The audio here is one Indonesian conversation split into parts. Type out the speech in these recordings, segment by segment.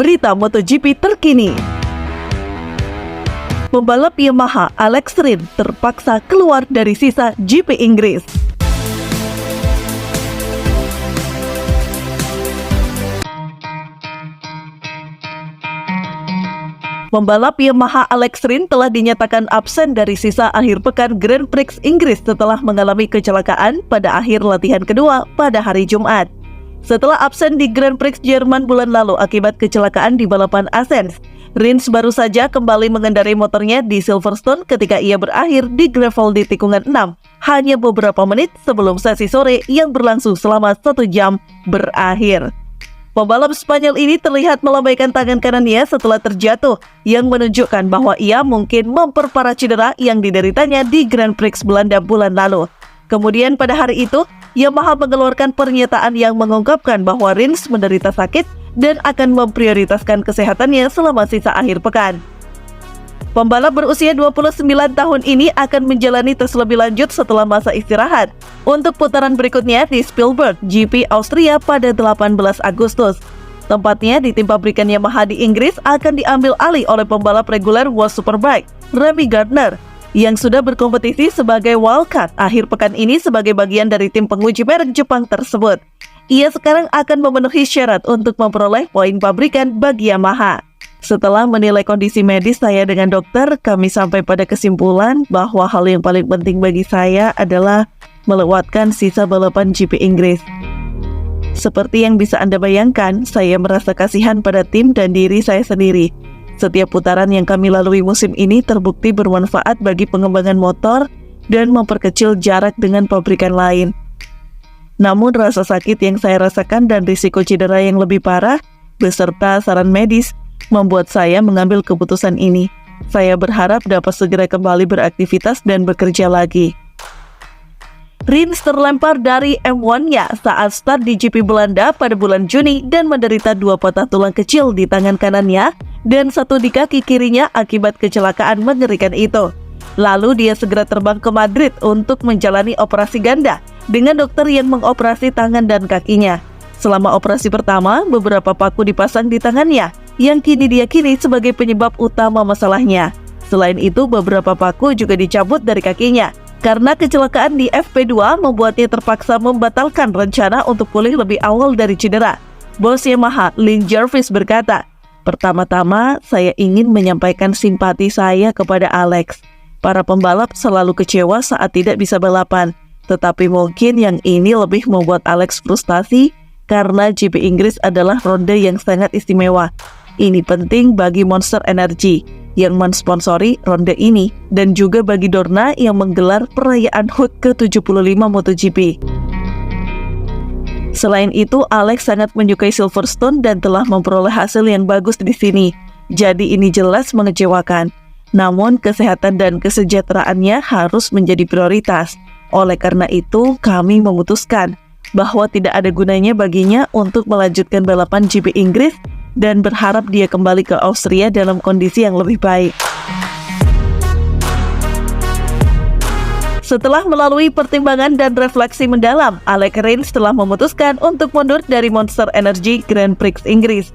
Berita MotoGP terkini. Pembalap Yamaha Alex Rins terpaksa keluar dari sisa GP Inggris. Pembalap Yamaha Alex Rins telah dinyatakan absen dari sisa akhir pekan Grand Prix Inggris setelah mengalami kecelakaan pada akhir latihan kedua pada hari Jumat. Setelah absen di Grand Prix Jerman bulan lalu akibat kecelakaan di balapan Athens, Rins baru saja kembali mengendarai motornya di Silverstone ketika ia berakhir di gravel di tikungan 6 hanya beberapa menit sebelum sesi sore yang berlangsung selama 1 jam berakhir. Pembalap Spanyol ini terlihat melambaikan tangan kanannya setelah terjatuh, yang menunjukkan bahwa ia mungkin memperparah cedera yang dideritanya di Grand Prix Belanda bulan lalu. Kemudian pada hari itu, Yamaha mengeluarkan pernyataan yang mengungkapkan bahwa Rins menderita sakit dan akan memprioritaskan kesehatannya selama sisa akhir pekan. Pembalap berusia 29 tahun ini akan menjalani tes lebih lanjut setelah masa istirahat untuk putaran berikutnya di Spielberg GP Austria pada 18 Agustus. Tempatnya di tim pabrikan Yamaha di Inggris akan diambil alih oleh pembalap reguler World Superbike, Remy Gardner, yang sudah berkompetisi sebagai wildcard akhir pekan ini sebagai bagian dari tim penguji merek Jepang tersebut. Ia sekarang akan memenuhi syarat untuk memperoleh poin pabrikan bagi Yamaha. Setelah menilai kondisi medis saya dengan dokter, kami sampai pada kesimpulan bahwa hal yang paling penting bagi saya adalah melewatkan sisa balapan GP Inggris. Seperti yang bisa Anda bayangkan, saya merasa kasihan pada tim dan diri saya sendiri. Setiap putaran yang kami lalui musim ini terbukti bermanfaat bagi pengembangan motor dan memperkecil jarak dengan pabrikan lain. Namun rasa sakit yang saya rasakan dan risiko cedera yang lebih parah, beserta saran medis, membuat saya mengambil keputusan ini. Saya berharap dapat segera kembali beraktivitas dan bekerja lagi. Rins terlempar dari M1-nya saat start di GP Belanda pada bulan Juni dan menderita 2 patah tulang kecil di tangan kanannya dan 1 di kaki kirinya akibat kecelakaan mengerikan itu. Lalu dia segera terbang ke Madrid untuk menjalani operasi ganda dengan dokter yang mengoperasi tangan dan kakinya. Selama operasi pertama, beberapa paku dipasang di tangannya, yang kini diyakini sebagai penyebab utama masalahnya. Selain itu, beberapa paku juga dicabut dari kakinya, karena kecelakaan di FP2 membuatnya terpaksa membatalkan rencana untuk pulih lebih awal dari cedera. Bos Yamaha, Lin Jarvis berkata, "Pertama-tama, saya ingin menyampaikan simpati saya kepada Alex. Para pembalap selalu kecewa saat tidak bisa balapan. Tetapi mungkin yang ini lebih membuat Alex frustasi karena GP Inggris adalah ronde yang sangat istimewa. Ini penting bagi Monster Energy yang mensponsori ronde ini dan juga bagi Dorna yang menggelar perayaan HUT ke-75 MotoGP." Selain itu, Alex sangat menyukai Silverstone dan telah memperoleh hasil yang bagus di sini. Jadi ini jelas mengecewakan. Namun kesehatan dan kesejahteraannya harus menjadi prioritas. Oleh karena itu, kami memutuskan bahwa tidak ada gunanya baginya untuk melanjutkan balapan GP Inggris dan berharap dia kembali ke Austria dalam kondisi yang lebih baik. Setelah melalui pertimbangan dan refleksi mendalam, Alex Rins telah memutuskan untuk mundur dari Monster Energy Grand Prix Inggris.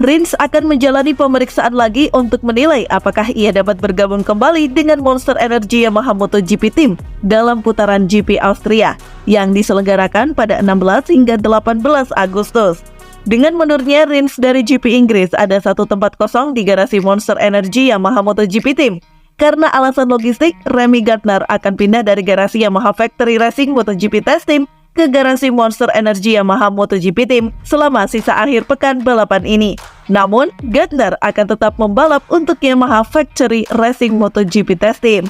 Rins akan menjalani pemeriksaan lagi untuk menilai apakah ia dapat bergabung kembali dengan Monster Energy Yamaha MotoGP Team dalam putaran GP Austria yang diselenggarakan pada 16 hingga 18 Agustus. Dengan mundurnya Rins dari GP Inggris, ada 1 tempat kosong di garasi Monster Energy Yamaha MotoGP Team. Karena alasan logistik, Remy Gardner akan pindah dari garasi Yamaha Factory Racing MotoGP Test Team ke garasi Monster Energy Yamaha MotoGP Team selama sisa akhir pekan balapan ini. Namun, Gardner akan tetap membalap untuk Yamaha Factory Racing MotoGP Test Team.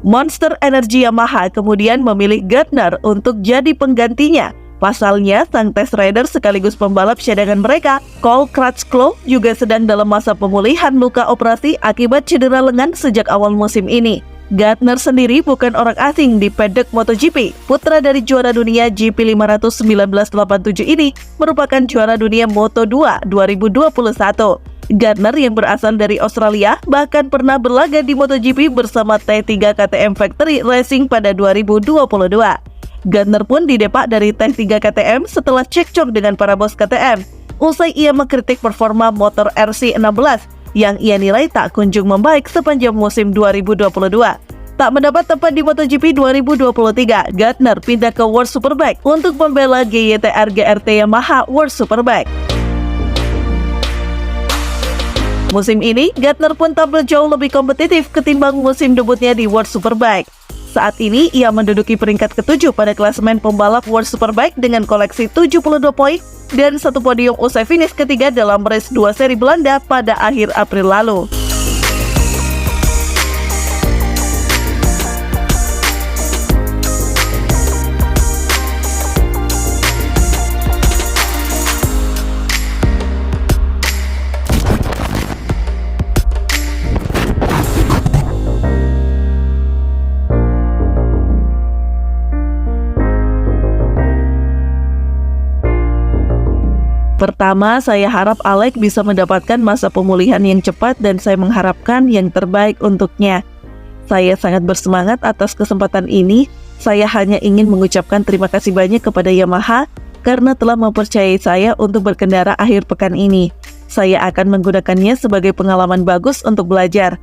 Monster Energy Yamaha kemudian memilih Gardner untuk jadi penggantinya. Pasalnya, sang test rider sekaligus pembalap cadangan mereka, Cole Crutchlow, juga sedang dalam masa pemulihan luka operasi akibat cedera lengan sejak awal musim ini. Gardner sendiri bukan orang asing di paddock MotoGP. Putra dari juara dunia GP 500 1987 ini merupakan juara dunia Moto2 2021. Gardner yang berasal dari Australia bahkan pernah berlaga di MotoGP bersama T3 KTM Factory Racing pada 2022. Gardner pun didepak dari T3 KTM setelah cekcok dengan para bos KTM. Usai ia mengkritik performa motor RC16 yang ia nilai tak kunjung membaik sepanjang musim 2022. Tak mendapat tempat di MotoGP 2023, Gardner pindah ke World Superbike untuk membela GYTR GRT Yamaha World Superbike. Musim ini, Gardner pun tampil jauh lebih kompetitif ketimbang musim debutnya di World Superbike. Saat ini, ia menduduki peringkat ke-7 pada klasemen pembalap World Superbike dengan koleksi 72 poin dan 1 podium usai finish ketiga dalam race 2 seri Belanda pada akhir April lalu. Pertama, saya harap Alex bisa mendapatkan masa pemulihan yang cepat dan saya mengharapkan yang terbaik untuknya. Saya sangat bersemangat atas kesempatan ini. Saya hanya ingin mengucapkan terima kasih banyak kepada Yamaha karena telah mempercayai saya untuk berkendara akhir pekan ini. Saya akan menggunakannya sebagai pengalaman bagus untuk belajar.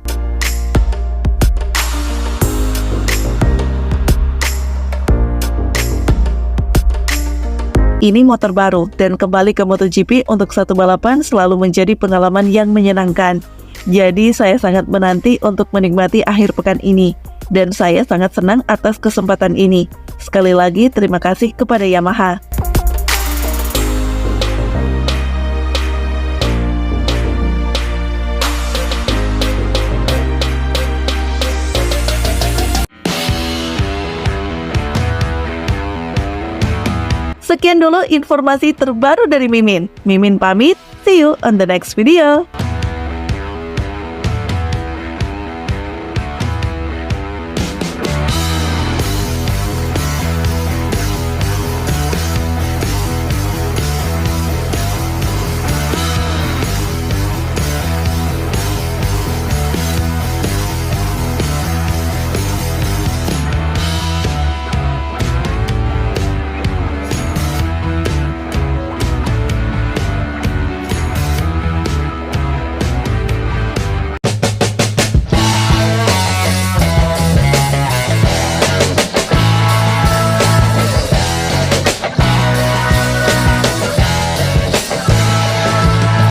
Ini motor baru dan kembali ke MotoGP untuk satu balapan selalu menjadi pengalaman yang menyenangkan. Jadi saya sangat menanti untuk menikmati akhir pekan ini dan saya sangat senang atas kesempatan ini. Sekali lagi terima kasih kepada Yamaha. Sekian dulu informasi terbaru dari Mimin. Mimin pamit, see you on the next video.